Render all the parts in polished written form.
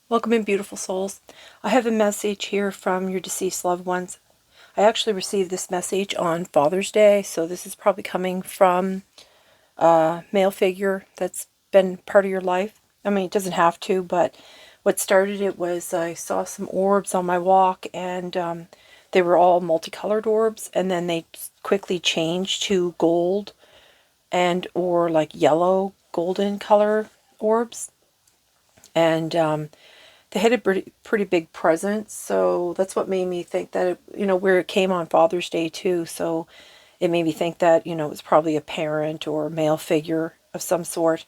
Welcome in, beautiful souls. I have a message here from your deceased loved ones. I actually received this message on Father's Day, so this is probably coming from a male figure that's been part of your life. I mean, it doesn't have to, but what started it was I saw some orbs on my walk, and they were all multicolored orbs, and then they quickly changed to gold and or like yellow golden color orbs. And they had a pretty big presence, so that's what made me think that where it came on Father's Day too, so it made me think that it was probably a parent or a male figure of some sort.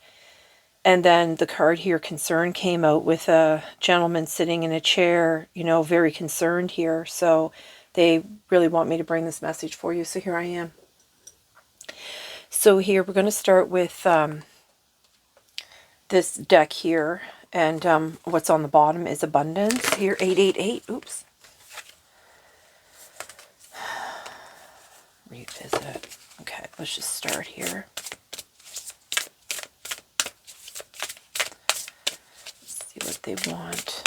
And then the card here, concern, came out with a gentleman sitting in a chair, very concerned here. So they really want me to bring this message for you, so here I am. So here we're going to start with this deck here. And what's on the bottom is abundance. Here, 888. Oops. Revisit. Okay, let's just start here. Let's see what they want.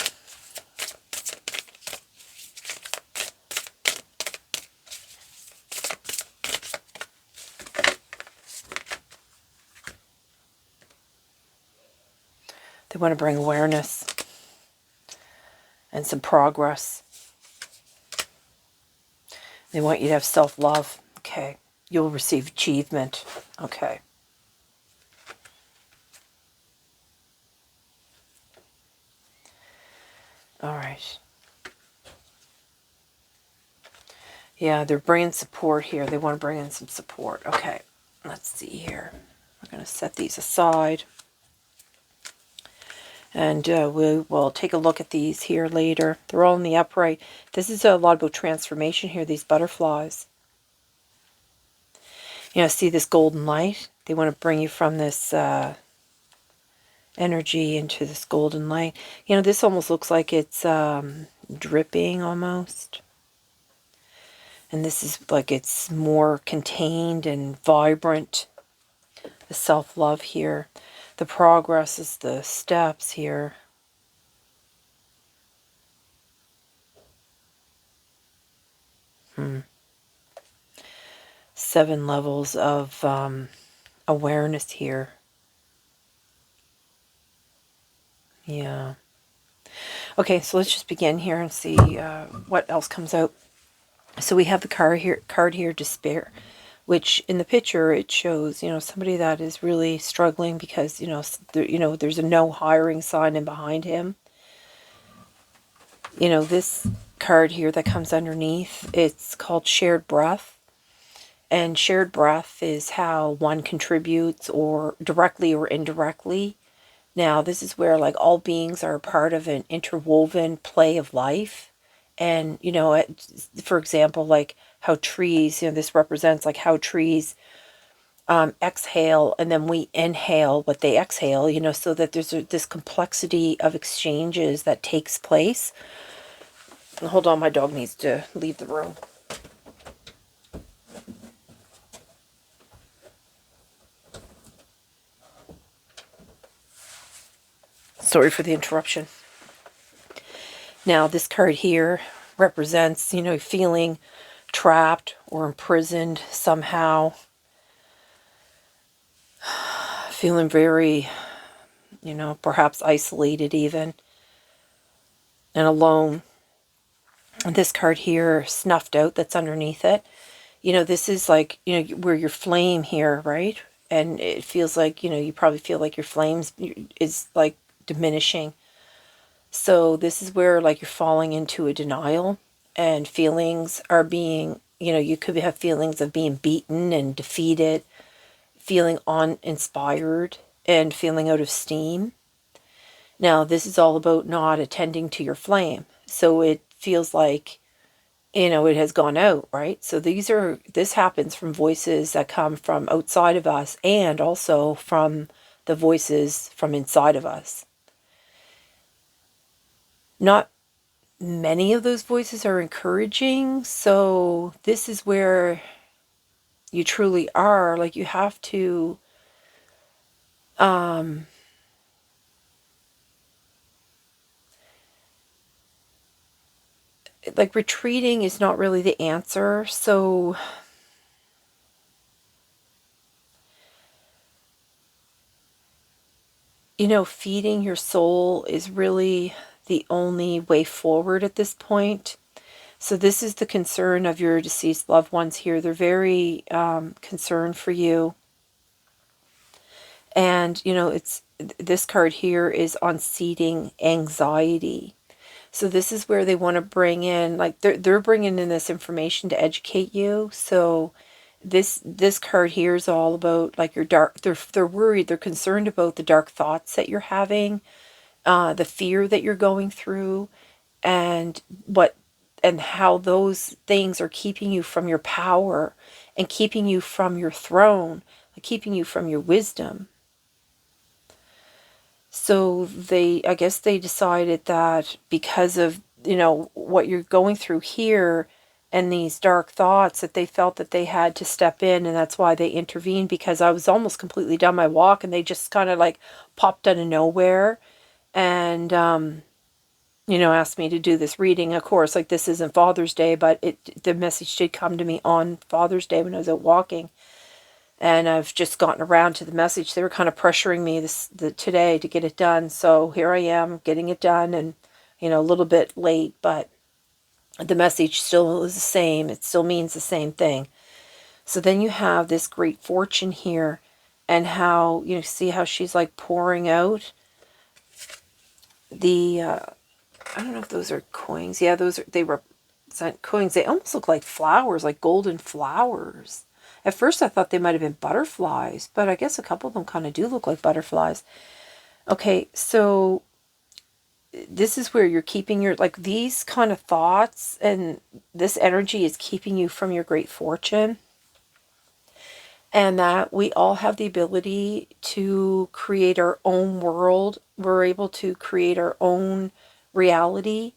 They want to bring awareness and some progress. They want you to have self-love. Okay. You'll receive achievement. Okay. All right. Yeah, they're bringing support here. They want to bring in some support. Okay. Let's see here. We're going to set these aside. And we will take a look at these here later. They're all in the upright. This is a lot about transformation here, these butterflies. See this golden light? They want to bring you from this energy into this golden light. This almost looks like it's dripping almost. And this is like it's more contained and vibrant. The self-love here. The progress is the steps here. Seven levels of awareness here. Yeah. Okay, so let's just begin here and see what else comes out. So we have the card here, despair, which in the picture it shows, somebody that is really struggling because, there's a no hiring sign in behind him. This card here that comes underneath, it's called shared breath. And shared breath is how one contributes, or directly or indirectly. Now, this is where like all beings are a part of an interwoven play of life. And, for example, like how trees, this represents like how trees exhale, and then we inhale what they exhale, so that there's this complexity of exchanges that takes place. Hold on, my dog needs to leave the room. Sorry for the interruption. Now, this card here represents, feeling trapped or imprisoned somehow. Feeling very, perhaps isolated even. And alone. And this card here, snuffed out, that's underneath it. This is like, where your flame here, right? And it feels like, you probably feel like your flames is like diminishing. So this is where like you're falling into a denial, and feelings are being, you could have feelings of being beaten and defeated, feeling uninspired, and feeling out of steam. Now, this is all about not attending to your flame. So it feels like, it has gone out, right? So this happens from voices that come from outside of us, and also from the voices from inside of us. Not many of those voices are encouraging, so this is where you truly are. Like, you have to like retreating is not really the answer. So feeding your soul is really the only way forward at this point. So this is the concern of your deceased loved ones here. They're very concerned for you. And, it's this card here is on seeding anxiety. So this is where they want to bring in, like they're bringing in this information to educate you. So this card here is all about like your dark. They're worried. They're concerned about the dark thoughts that you're having, the fear that you're going through, and how those things are keeping you from your power and keeping you from your throne, like keeping you from your wisdom. So I guess they decided that because of, what you're going through here and these dark thoughts, that they felt that they had to step in, and that's why they intervened, because I was almost completely done my walk and they just kind of like popped out of nowhere and, asked me to do this reading. Of course, like this isn't Father's Day, but the message did come to me on Father's Day when I was out walking. And I've just gotten around to the message. They were kind of pressuring me today to get it done. So here I am getting it done, and, a little bit late, but the message still is the same. It still means the same thing. So then you have this great fortune here, and how, see how she's like pouring out the, I don't know if those are coins. Yeah, they represent coins. They almost look like flowers, like golden flowers. At first I thought they might have been butterflies, but I guess a couple of them kind of do look like butterflies. Okay, so this is where you're keeping these kind of thoughts, and this energy is keeping you from your great fortune. And that we all have the ability to create our own world. We're able to create our own reality.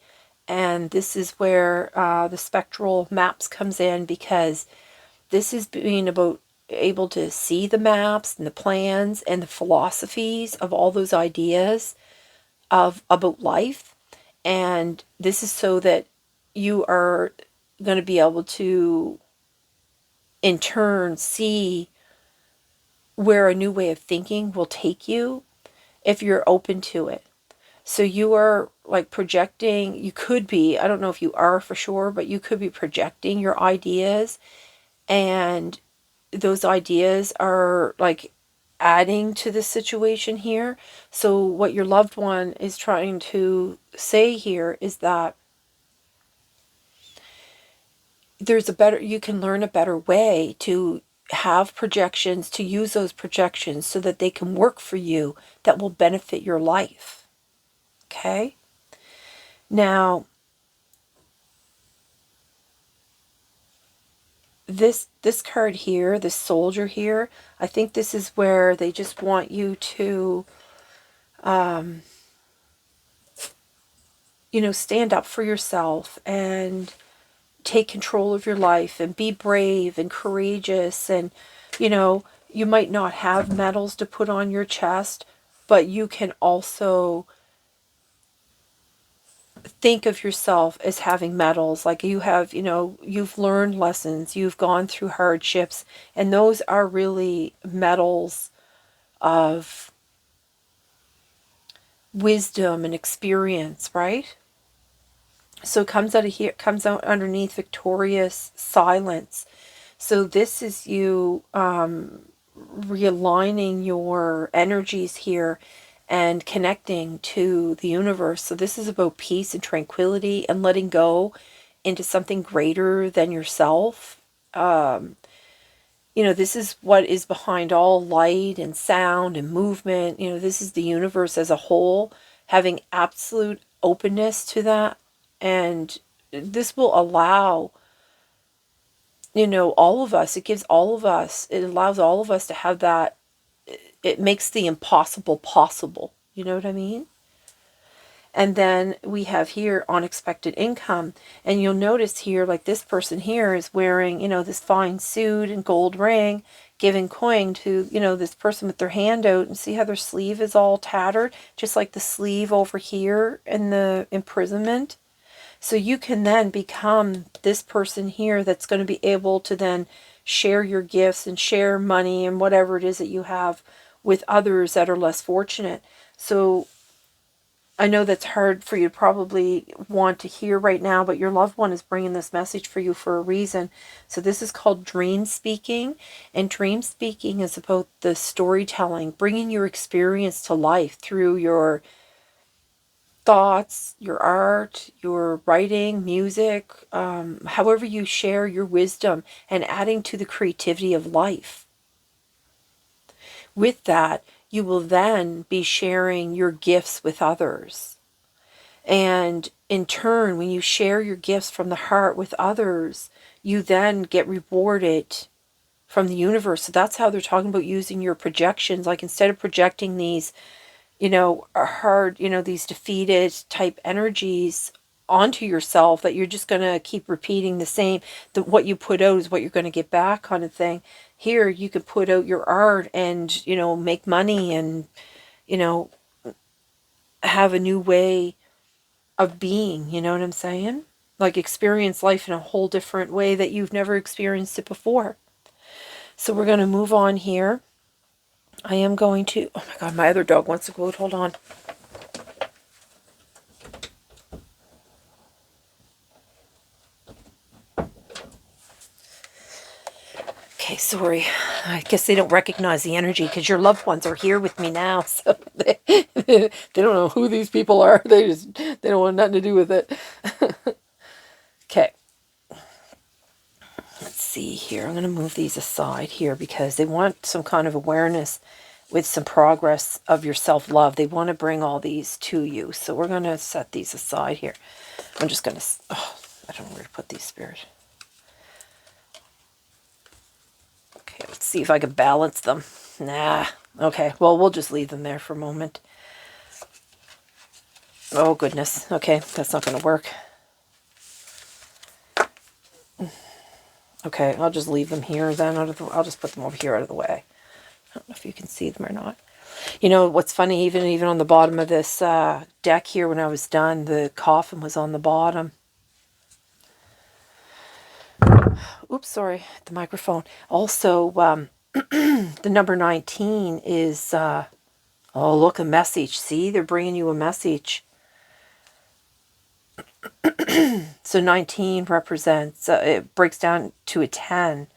And this is where the spectral maps comes in, because this is being able to see the maps and the plans and the philosophies of all those ideas about life. And this is so that you are going to be able to, in turn, see where a new way of thinking will take you if you're open to it. So you are like projecting, you could be, I don't know if you are for sure, but you could be projecting your ideas, and those ideas are like adding to the situation here. So what your loved one is trying to say here is that you can learn a better way to have projections, to use those projections so that they can work for you, that will benefit your life. Okay? Now, this card here, this soldier here, I think this is where they just want you to stand up for yourself and take control of your life and be brave and courageous. And you might not have medals to put on your chest, but you can also think of yourself as having medals. Like you have, you've learned lessons, you've gone through hardships, and those are really medals of wisdom and experience, right? So it comes out of here, comes out underneath victorious silence. So this is you realigning your energies here and connecting to the universe. So this is about peace and tranquility and letting go into something greater than yourself. This is what is behind all light and sound and movement. This is the universe as a whole, having absolute openness to that. And this will allow, all of us, it allows all of us to have that. It makes the impossible possible. You know what I mean? And then we have here unexpected income. And you'll notice here, like this person here is wearing, this fine suit and gold ring, giving coin to, this person with their hand out. And see how their sleeve is all tattered, just like the sleeve over here in the imprisonment. So you can then become this person here that's going to be able to then share your gifts and share money and whatever it is that you have with others that are less fortunate. So I know that's hard for you to probably want to hear right now, but your loved one is bringing this message for you for a reason. So this is called dream speaking, and dream speaking is about the storytelling, bringing your experience to life through your thoughts, your art, your writing, music, however you share your wisdom, and adding to the creativity of life. With that, you will then be sharing your gifts with others. And in turn, when you share your gifts from the heart with others, you then get rewarded from the universe. So that's how they're talking about using your projections. Like instead of projecting these, hard, these defeated type energies onto yourself, that you're just going to keep repeating the same, that what you put out is what you're going to get back kind of thing. Here, you could put out your art and, make money and, have a new way of being, you know what I'm saying? Like experience life in a whole different way that you've never experienced it before. So we're going to move on here. I am going to, oh my God, my other dog wants to go out. Hold on. Okay, sorry. I guess they don't recognize the energy because your loved ones are here with me now. So they don't know who these people are. They don't want nothing to do with it. Okay. Let's see here. I'm going to move these aside here because they want some kind of awareness with some progress of your self-love. They want to bring all these to you. So we're going to set these aside here. I'm just going to, I don't know where to put these, Spirit. Okay, let's see if I can balance them. Nah. Okay, well, we'll just leave them there for a moment. Oh, goodness. Okay, that's not going to work. Okay, I'll just leave them here then. I'll just put them over here out of the way. I don't know if you can see them or not. You know, what's funny, even on the bottom of this deck here, when I was done, the coffin was on the bottom. Oops, sorry, the microphone. Also, the number 19 is, oh, look, a message. See, they're bringing you a message. So 19 represents, it breaks down to a 10.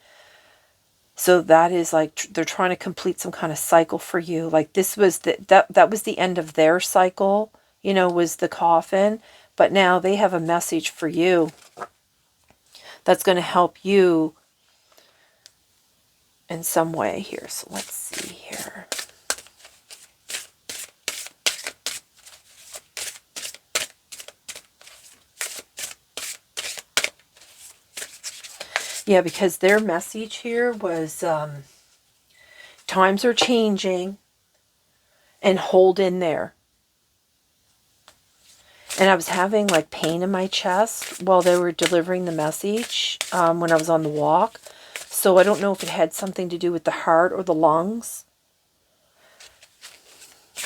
So that is like, they're trying to complete some kind of cycle for you. Like this was, that was the end of their cycle, was the coffin. But now they have a message for you that's going to help you in some way here. So let's see here. Yeah, because their message here was times are changing and hold in there. And I was having like pain in my chest while they were delivering the message when I was on the walk. So I don't know if it had something to do with the heart or the lungs.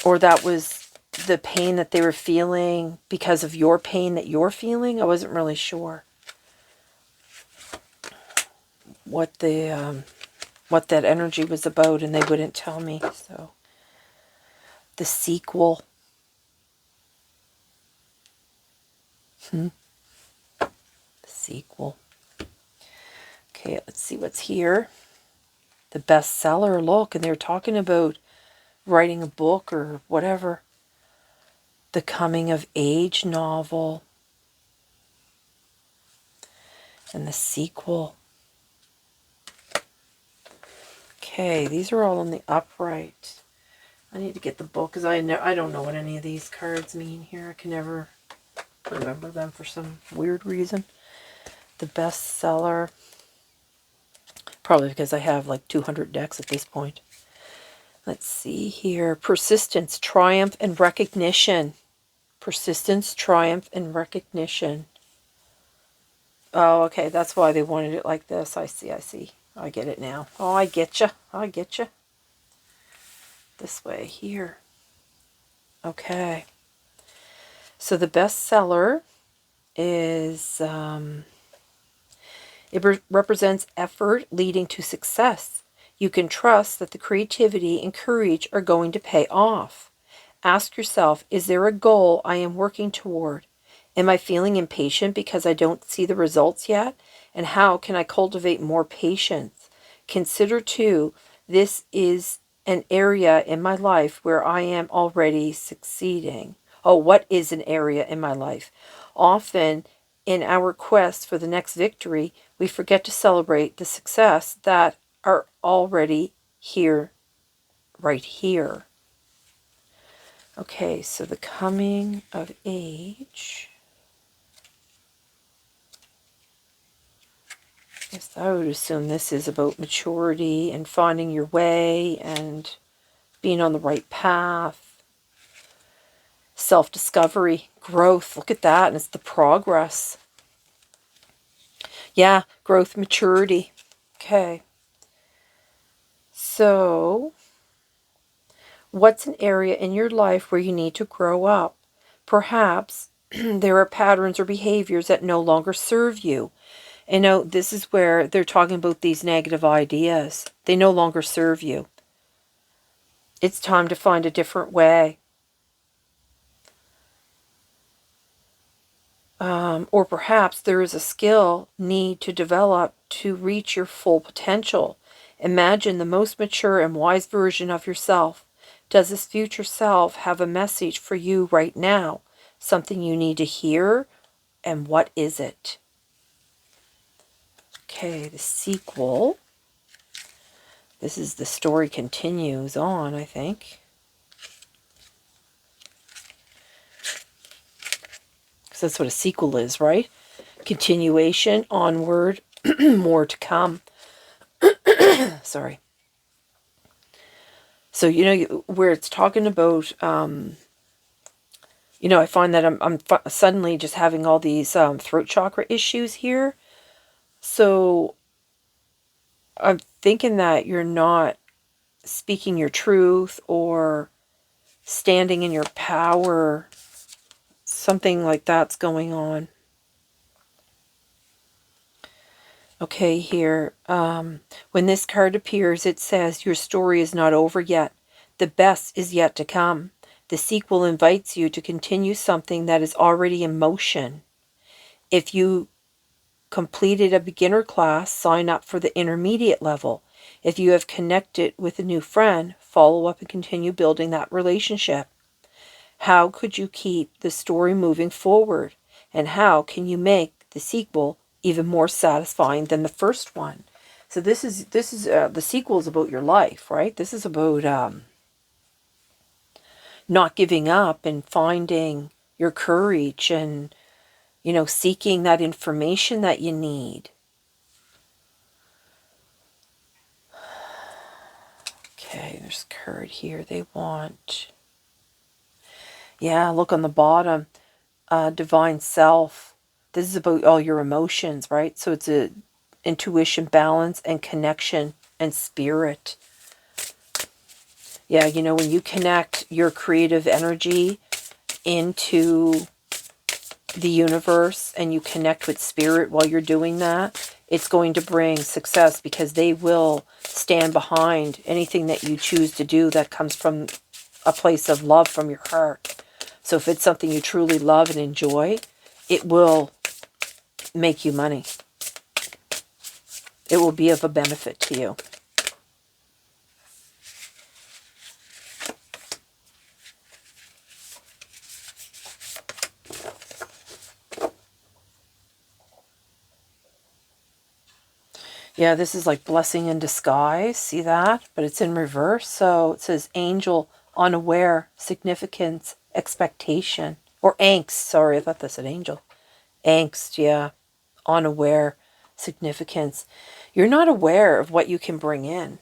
Or that was the pain that they were feeling because of your pain that you're feeling. I wasn't really sure what that energy was about, and they wouldn't tell me. So the sequel. The sequel. Okay, let's see what's here. The bestseller, look, and they're talking about writing a book or whatever. The coming of age novel. And the sequel. Okay, these are all in the upright. I need to get the book because I don't know what any of these cards mean here. I can never remember them for some weird reason. The bestseller. Probably because I have like 200 decks at this point. Let's see here. Persistence, triumph, and recognition. Persistence, triumph, and recognition. Oh, okay. That's why they wanted it like this. I see. I get it now. Oh, I get you. This way here. Okay. So the bestseller is, it represents effort leading to success. You can trust that the creativity and courage are going to pay off. Ask yourself, is there a goal I am working toward? Am I feeling impatient because I don't see the results yet? And how can I cultivate more patience? Consider too, this is an area in my life where I am already succeeding. Oh, what is an area in my life? Often, in our quest for the next victory, we forget to celebrate the success that are already here, right here. Okay, so the coming of age. Yes, I would assume this is about maturity and finding your way and being on the right path. Self-discovery, growth. Look at that, and it's the progress. Yeah, growth, maturity. Okay. So, what's an area in your life where you need to grow up? Perhaps there are patterns or behaviors that no longer serve you. And now this is where they're talking about these negative ideas. They no longer serve you. It's time to find a different way. Or perhaps there is a skill need to develop to reach your full potential. Imagine the most mature and wise version of yourself. Does this future self have a message for you right now? Something you need to hear? And what is it? Okay, the sequel. This is the story continues on, I think. Because that's what a sequel is, right? Continuation, onward, more to come. Sorry. So, you know, where it's talking about, you know, I find that I'm suddenly just having all these throat chakra issues here. So I'm thinking that you're not speaking your truth or standing in your power. Something like that's going on. Okay, here, when this card appears, it says, your story is not over yet. The best is yet to come. The sequel invites you to continue something that is already in motion. If you completed a beginner class, sign up for the intermediate level. If you have connected with a new friend, follow up and continue building that relationship. How could you keep the story moving forward? And how can you make the sequel even more satisfying than the first one? So this is the sequel is about your life, right? This is about not giving up and finding your courage and, you know, seeking that information that you need. Okay, there's a card here. They want, yeah, look on the bottom, divine self. This is about all your emotions, right? So it's a intuition, balance, and connection, and spirit. Yeah, you know, when you connect your creative energy into the universe and you connect with spirit while you're doing that, it's going to bring success because they will stand behind anything that you choose to do that comes from a place of love from your heart. So if it's something you truly love and enjoy, it will make you money. It will be of a benefit to you. Yeah, this is like blessing in disguise. See that? But it's in reverse. So it says angel, unaware, significance, expectation. Or angst. Sorry, I thought that said angel. Angst, yeah. Unaware, significance. You're not aware of what you can bring in.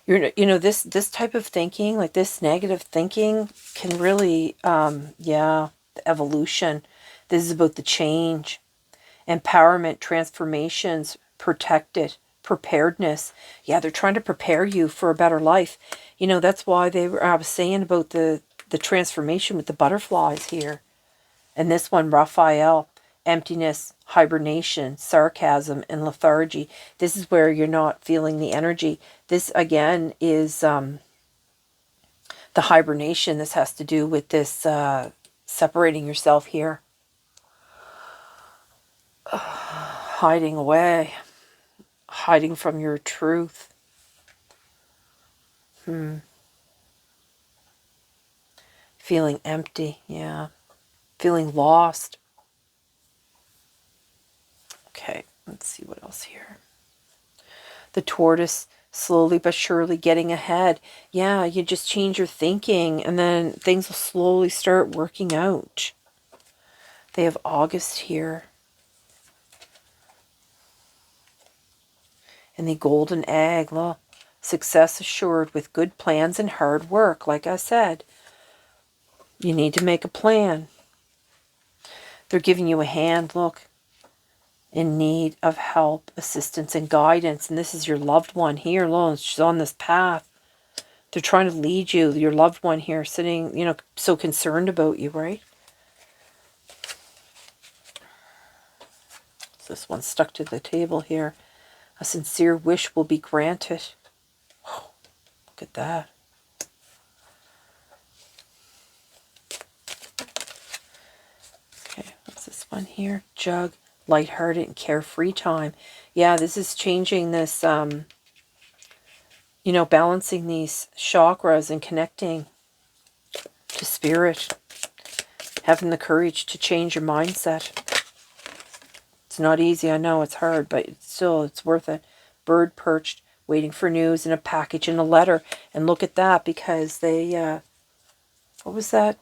You know, this type of thinking, like this negative thinking, can really, yeah, the evolution. This is about the change, empowerment, transformations, protected, preparedness. Yeah, they're trying to prepare you for a better life. You know, that's why I was saying about the transformation with the butterflies here. And this one, Raphael, emptiness, hibernation, sarcasm, and lethargy. This is where you're not feeling the energy. This, again, is the hibernation. This has to do with this separating yourself here. Hiding away. Hiding from your truth. Feeling empty, yeah. Feeling lost. Okay, let's see what else here. The tortoise, slowly but surely getting ahead. Yeah, you just change your thinking and then things will slowly start working out. They have August here. And the golden egg, look. Success assured with good plans and hard work. Like I said, you need to make a plan. They're giving you a hand, look. In need of help, assistance, and guidance. And this is your loved one here alone. She's on this path. They're trying to lead you. Your loved one here sitting, you know, so concerned about you, right? So this one's stuck to the table here. A sincere wish will be granted. Oh, look at that. Okay, what's this one here? Jug. Lighthearted and carefree time. Yeah, this is changing this, you know, balancing these chakras and connecting to spirit. Having the courage to change your mindset. It's not easy, I know, it's hard, but it's worth it. Bird perched, waiting for news in a package and a letter. And look at that, because they, what was that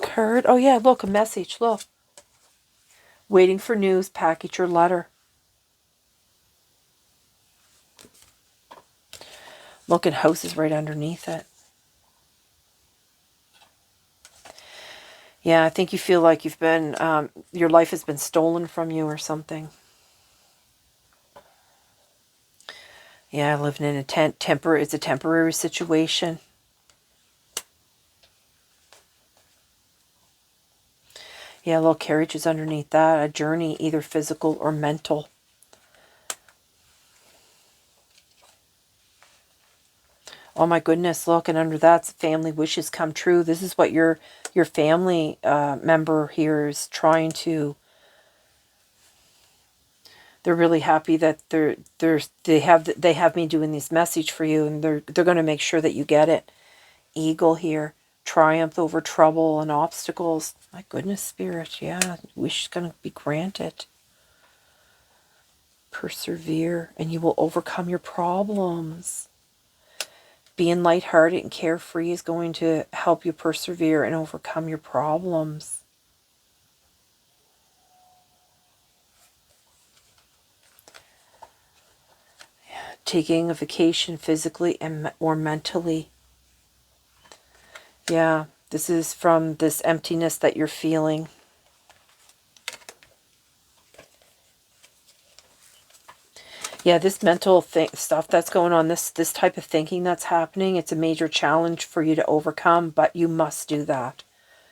card? Oh yeah, look, a message, look. Waiting for news, package or letter. Look at houses right underneath it. Yeah, I think you feel like you've been, your life has been stolen from you or something. Yeah, living in a tent, it's a temporary situation. Yeah, little carriages underneath that. A journey, either physical or mental. Oh my goodness, look, and under that's family wishes come true. This is what your family member here is trying to. They're really happy that they have me doing this message for you, and they're going to make sure that you get it. Eagle here. Triumph over trouble and obstacles. My goodness, Spirit, yeah, wish is going to be granted. Persevere, and you will overcome your problems. Being lighthearted and carefree is going to help you persevere and overcome your problems. Taking a vacation physically or mentally. Yeah, this is from this emptiness that you're feeling. Yeah, this mental stuff that's going on, this type of thinking that's happening, it's a major challenge for you to overcome, but you must do that.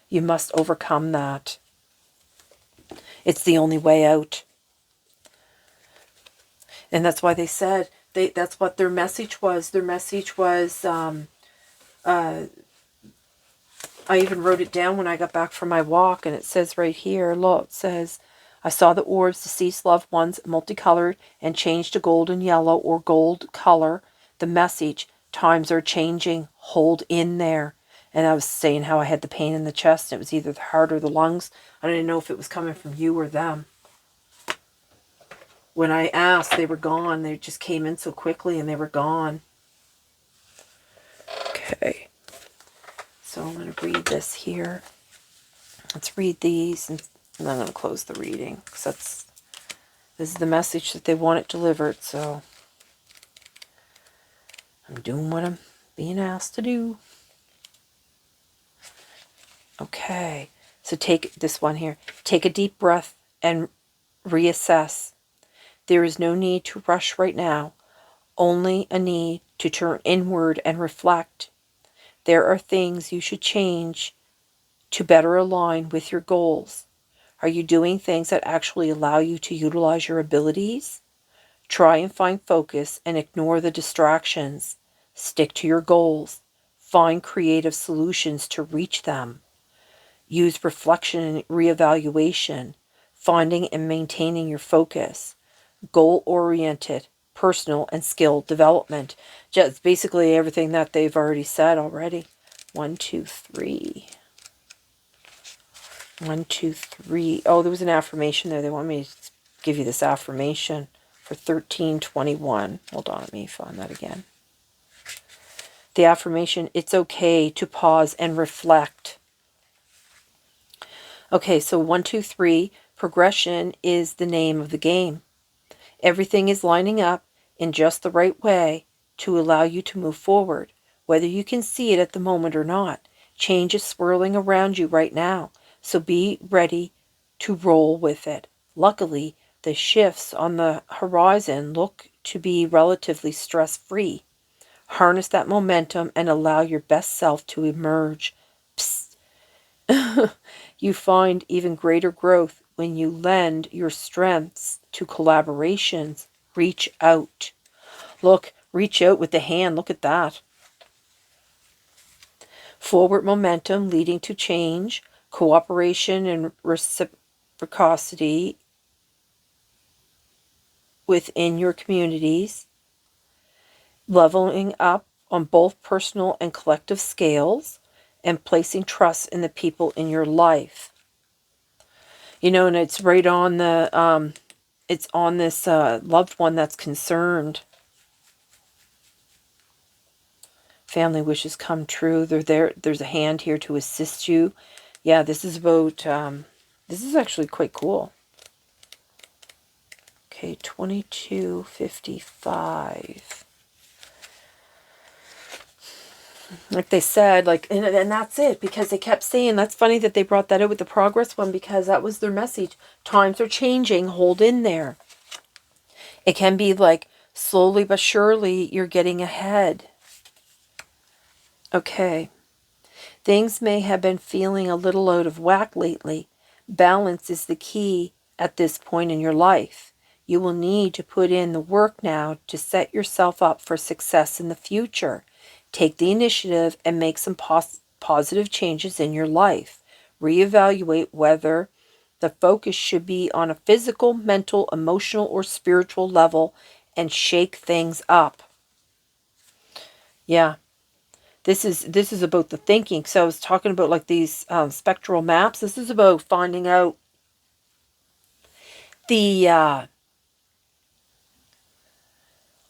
You must overcome that. It's the only way out. And that's why they said, that's what their message was. Their message was, I even wrote it down when I got back from my walk, and it says right here, look, it says, I saw the orbs, deceased loved ones, multicolored, and changed to golden yellow or gold color. The message, times are changing, hold in there. And I was saying how I had the pain in the chest, and it was either the heart or the lungs. I didn't know if it was coming from you or them. When I asked, they were gone. They just came in so quickly, and they were gone. Okay. So I'm going to read this here. Let's read these, and I'm going to close the reading, because this is the message that they want it delivered, so I'm doing what I'm being asked to do. Okay, so take this one here. Take a deep breath and reassess. There is no need to rush right now, only a need to turn inward and reflect. There are things you should change to better align with your goals. Are you doing things that actually allow you to utilize your abilities? Try and find focus and ignore the distractions. Stick to your goals. Find creative solutions to reach them. Use reflection and reevaluation, finding and maintaining your focus. Goal-oriented, personal and skill development. Just basically everything that they've already said already. 1, 2, 3. 1, 2, 3. Oh, there was an affirmation there. They want me to give you this affirmation for 1321. Hold on, let me find that again. The affirmation, it's okay to pause and reflect. Okay, so 1, 2, 3. Progression is the name of the game. Everything is lining up in just the right way to allow you to move forward, whether you can see it at the moment or not. Change is swirling around you right now, so be ready to roll with it. Luckily, the shifts on the horizon look to be relatively stress-free. Harness that momentum and allow your best self to emerge. Psst. You find even greater growth when you lend your strengths to collaborations. Reach out. Look, reach out with the hand. Look at that. Forward momentum leading to change, cooperation and reciprocity within your communities, leveling up on both personal and collective scales, and placing trust in the people in your life. You know, and it's right on the, it's on this loved one that's concerned. Family wishes come true. They're there. There's a hand here to assist you. Yeah, this is about, this is actually quite cool. Okay, 2255. Like they said, like, and that's it, because they kept saying, that's funny that they brought that out with the progress one, because that was their message. Times are changing, hold in there. It can be like slowly but surely you're getting ahead. Okay. Things may have been feeling a little out of whack lately. Balance is the key at this point in your life. You will need to put in the work now to set yourself up for success in the future. Take the initiative and make some positive changes in your life. Reevaluate whether the focus should be on a physical, mental, emotional, or spiritual level, and shake things up. Yeah. This is about the thinking. So I was talking about like these spectral maps. This is about finding out the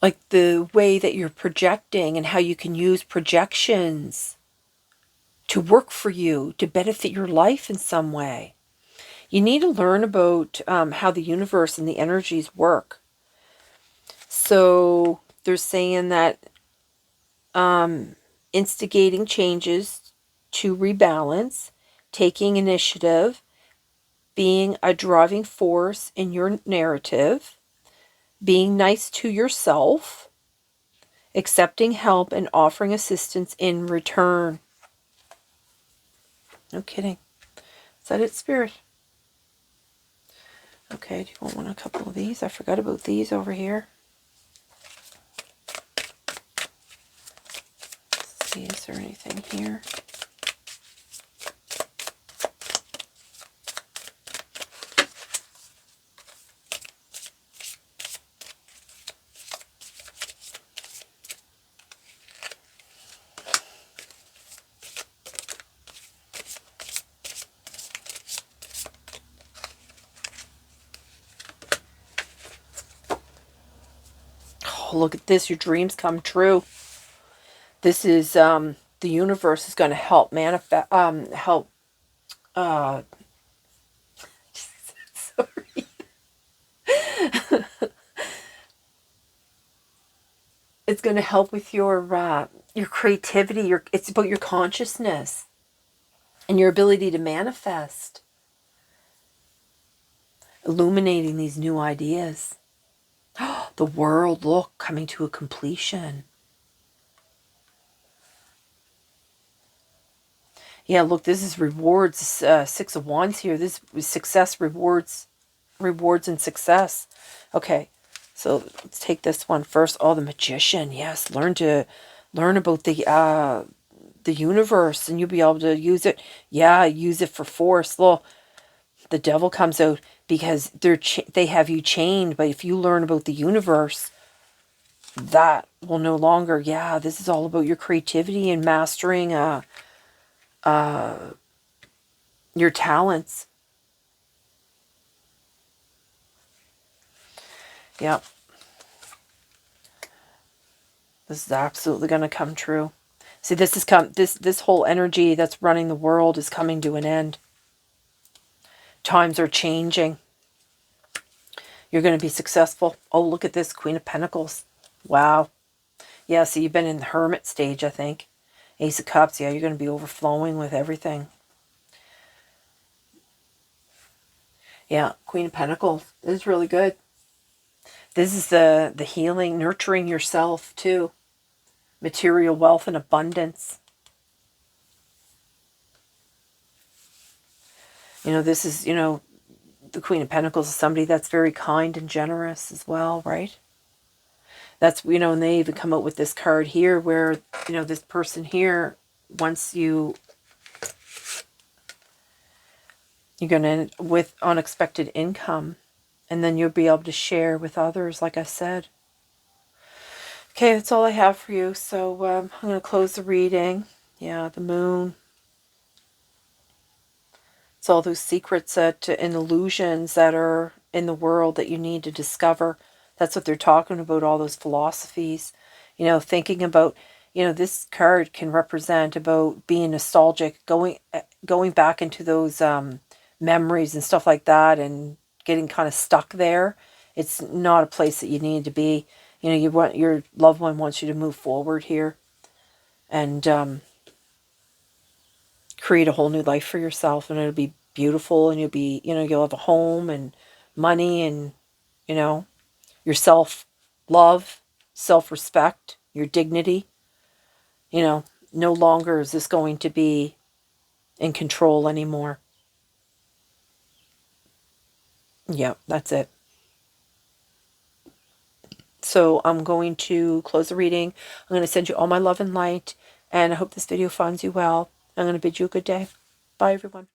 like the way that you're projecting and how you can use projections to work for you, to benefit your life in some way. You need to learn about how the universe and the energies work. So they're saying that instigating changes to rebalance, taking initiative, being a driving force in your narrative, being nice to yourself, accepting help and offering assistance in return. No kidding. Is that it, Spirit? Okay, do you want a couple of these? I forgot about these over here. Let's see, is there anything here? Oh, look at this. Your dreams come true. This is, the universe is going to help manifest, help, sorry. It's going to help with your creativity. It's about your consciousness and your ability to manifest. Illuminating these new ideas. The world, look, coming to a completion. Yeah, look, this is rewards. Six of Wands here. This is success, rewards, rewards and success. Okay, so let's take this one first. Oh, the Magician. Yes, learn about the universe, and you'll be able to use it. Yeah, use it for force. Look, the Devil comes out because they have you chained. But if you learn about the universe, that will no longer. Yeah, this is all about your creativity and mastering your talents. Yep. This is absolutely going to come true. See, this whole energy that's running the world is coming to an end. Times are changing. You're going to be successful. Oh, look at this, Queen of Pentacles. Wow. Yeah, so you've been in the hermit stage, I think. Ace of Cups. Yeah, you're going to be overflowing with everything. Yeah, Queen of Pentacles. This is really good. This is the healing, nurturing yourself too. Material wealth and abundance. You know, this is, the Queen of Pentacles is somebody that's very kind and generous as well, right? That's, and they even come out with this card here where, this person here, once you're going to end with unexpected income, and then you'll be able to share with others, like I said. Okay, that's all I have for you. So I'm going to close the reading. Yeah, the moon. It's all those secrets and illusions that are in the world that you need to discover. That's what they're talking about, all those philosophies. Thinking about, this card can represent about being nostalgic, going back into those memories and stuff like that, and getting kind of stuck there. It's not a place that you need to be. You want, your loved one wants you to move forward here and create a whole new life for yourself, and it'll be beautiful, and you'll have a home and money and, your self-love, self-respect, your dignity. No longer is this going to be in control anymore. Yeah, that's it. So I'm going to close the reading. I'm going to send you all my love and light, and I hope this video finds you well. I'm going to bid you a good day. Bye, everyone.